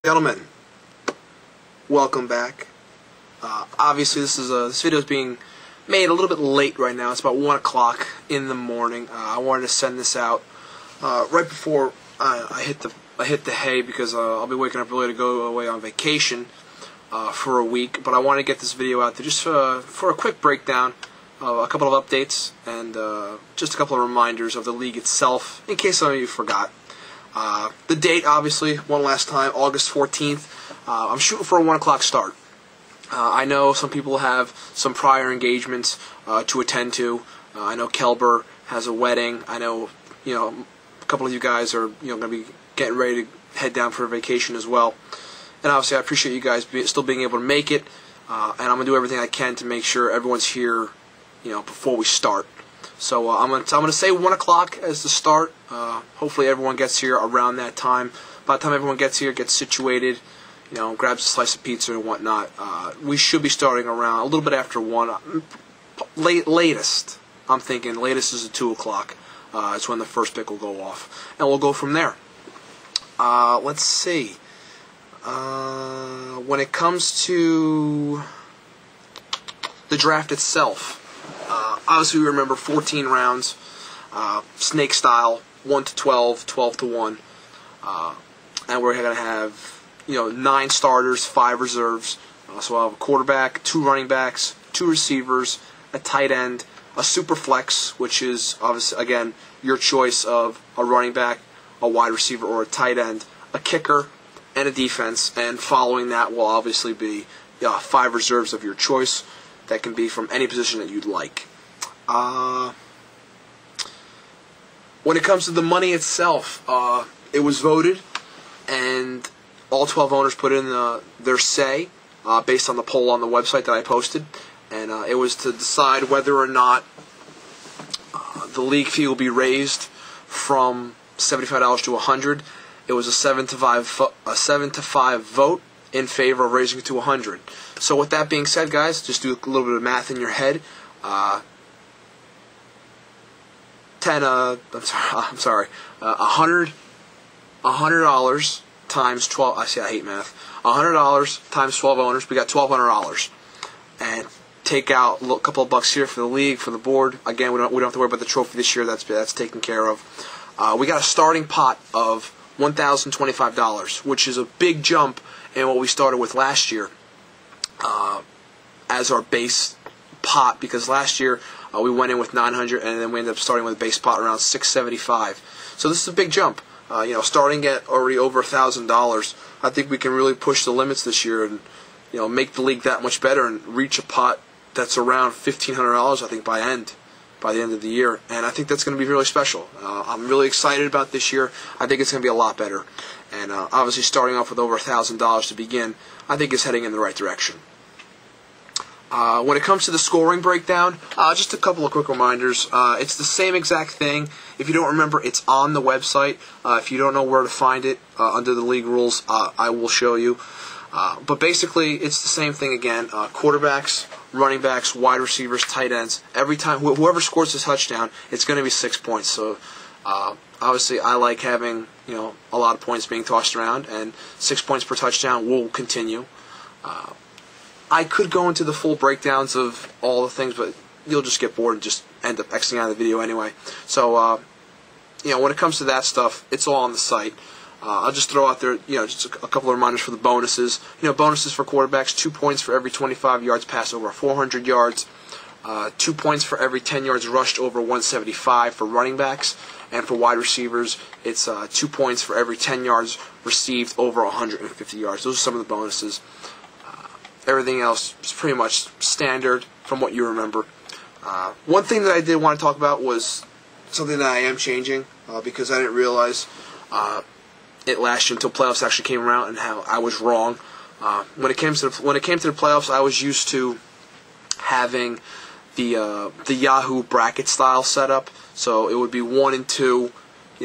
Gentlemen, welcome back. Obviously, this video is being made a little bit late right now. It's about 1 o'clock in the morning. I wanted to send this out right before I hit the hay because I'll be waking up early to go away on vacation for a week. But I want to get this video out there just for a quick breakdown of a couple of updates and just a couple of reminders of the league itself, in case some of you forgot. The date, obviously, one last time, August 14th. I'm shooting for a 1 o'clock start. I know some people have some prior engagements to attend to. I know Kelber has a wedding. I know, a couple of you guys are, going to be getting ready to head down for a vacation as well. And obviously, I appreciate you guys still being able to make it. And I'm going to do everything I can to make sure everyone's here, before we start. So I'm gonna say 1 o'clock as the start. Hopefully everyone gets here around that time. By the time everyone gets here, gets situated, grabs a slice of pizza and whatnot, we should be starting around a little bit after 1. Latest, I'm thinking latest is at 2 o'clock. It's when the first pick will go off, and we'll go from there. Let's see. When it comes to the draft itself. Obviously, we remember 14 rounds, snake style, 1 to 12, 12 to 1, and we're going to have 9 starters, 5 reserves. So I'll have a quarterback, 2 running backs, 2 receivers, a tight end, a super flex, which is obviously again your choice of a running back, a wide receiver, or a tight end, a kicker, and a defense. And following that will obviously be 5 reserves of your choice. That can be from any position that you'd like. When it comes to the money itself, it was voted, and all 12 owners put in their say based on the poll on the website that I posted, and it was to decide whether or not the league fee will be raised from $75 to $100. It was a 7 to 5 vote in favor of raising it to $100. So with that being said, guys, just do a little bit of math in your head. $100 times 12. I hate math. $100 times 12 owners. We got $1,200, and take out a couple of bucks here for the league, for the board. Again, we don't have to worry about the trophy this year. That's taken care of. We got a starting pot of $1,025, which is a big jump in what we started with last year as our base pot, because last year we went in with $900 and then we ended up starting with a base pot around $675. So this is a big jump. Starting at already over $1,000, I think we can really push the limits this year and make the league that much better and reach a pot that's around $1,500. I think by the end of the year, and I think that's going to be really special. I'm really excited about this year. I think it's going to be a lot better, and obviously starting off with over $1,000 to begin, I think is heading in the right direction. When it comes to the scoring breakdown, just a couple of quick reminders. It's the same exact thing. If you don't remember, it's on the website. If you don't know where to find it under the league rules, I will show you. But basically, it's the same thing again. Quarterbacks, running backs, wide receivers, tight ends. Every time, whoever scores a touchdown, it's going to be 6 points. So, obviously, I like having a lot of points being tossed around, and 6 points per touchdown will continue. I could go into the full breakdowns of all the things, but you'll just get bored and just end up exiting out of the video anyway. So, when it comes to that stuff, it's all on the site. I'll just throw out there, just a couple of reminders for the bonuses. Bonuses for quarterbacks: 2 points for every 25 yards passed over 400 yards. 2 points for every 10 yards rushed over 175 for running backs. And for wide receivers, it's 2 points for every 10 yards received over 150 yards. Those are some of the bonuses. Everything else is pretty much standard from what you remember. One thing that I did want to talk about was something that I am changing because I didn't realize it last year until playoffs actually came around, and how I was wrong. When it came to the playoffs, I was used to having the Yahoo bracket style setup. So it would be 1 and 2,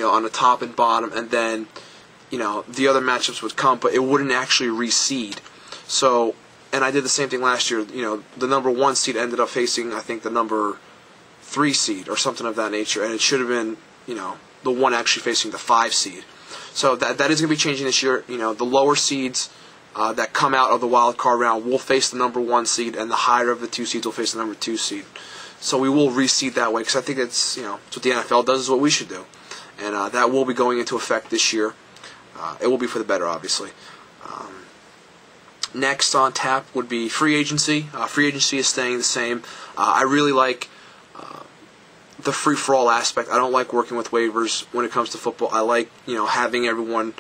on the top and bottom, and then the other matchups would come, but it wouldn't actually reseed. So, and I did the same thing last year. The number 1 seed ended up facing, I think, the number 3 seed or something of that nature, and it should have been the 1 actually facing the 5 seed. So that is going to be changing this year. The lower seeds that come out of the wild card round will face the number 1 seed, and the higher of the 2 seeds will face the number 2 seed. So we will reseed that way, because I think it's it's what the NFL does, is what we should do, and that will be going into effect this year. It will be for the better, obviously. Next on tap would be free agency. Free agency is staying the same. I really like the free-for-all aspect. I don't like working with waivers when it comes to football. I like having everyone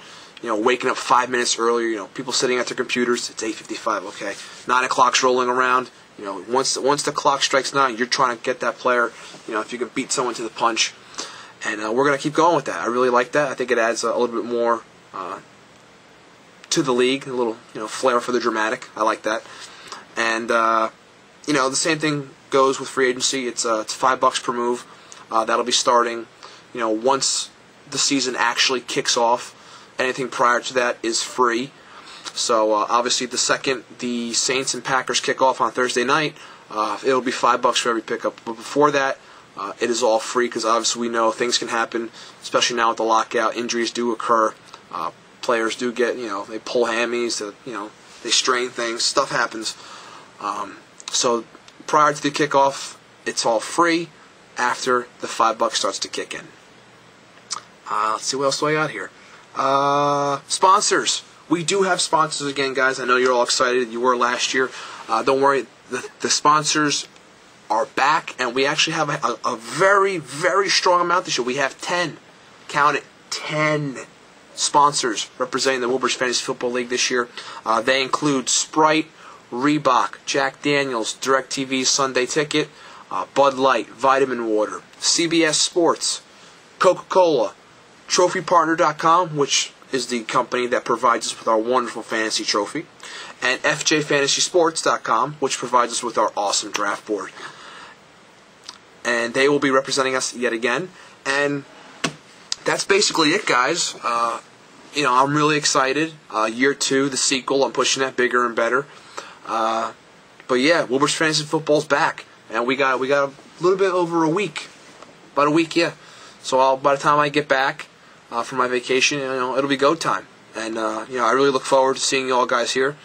waking up 5 minutes earlier. People sitting at their computers. It's 8:55. Okay, 9 o'clock's rolling around. Once the clock strikes 9, you're trying to get that player. If you can beat someone to the punch, and we're gonna keep going with that. I really like that. I think it adds a little bit more to the league, a little flair for the dramatic. I like that. And the same thing goes with free agency. It's $5 per move. That'll be starting once the season actually kicks off. Anything prior to that is free. So obviously the second the Saints and Packers kick off on Thursday night, it'll be $5 for every pickup. But before that, it is all free, because obviously we know things can happen, especially now with the lockout. Injuries do occur. Players do get, they pull hammies, they strain things. Stuff happens. So prior to the kickoff, it's all free. After, the $5 starts to kick in. Let's see, what else do I got here? Sponsors. We do have sponsors again, guys. I know you're all excited. You were last year. Don't worry. The sponsors are back, and we actually have a very, very strong amount this year. We have 10. Count it, 10 sponsors representing the Wilbur's Fantasy Football League this year. They include Sprite, Reebok, Jack Daniels, DirecTV Sunday Ticket, Bud Light, Vitamin Water, CBS Sports, Coca-Cola, TrophyPartner.com, which is the company that provides us with our wonderful fantasy trophy, and FJFantasySports.com, which provides us with our awesome draft board. And they will be representing us yet again. And that's basically it, guys. I'm really excited. Year 2, the sequel, I'm pushing that bigger and better. But yeah, Wilbur's Fantasy Football's back, and we got a little bit over a week, about a week, yeah. So by the time I get back from my vacation, it'll be go time, and I really look forward to seeing you all guys here,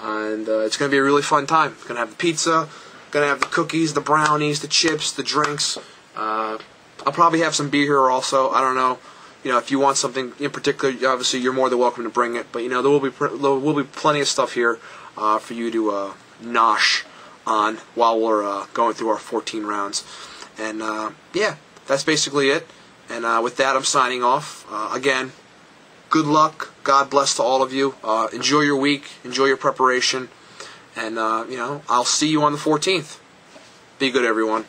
and it's gonna be a really fun time. Gonna have the pizza, gonna have the cookies, the brownies, the chips, the drinks. I'll probably have some beer here also. I don't know. If you want something in particular, obviously you're more than welcome to bring it. But there will be plenty of stuff here for you to nosh on while we're going through our 14 rounds. And yeah, that's basically it. And with that, I'm signing off. Again, good luck. God bless to all of you. Enjoy your week. Enjoy your preparation. And I'll see you on the 14th. Be good, everyone.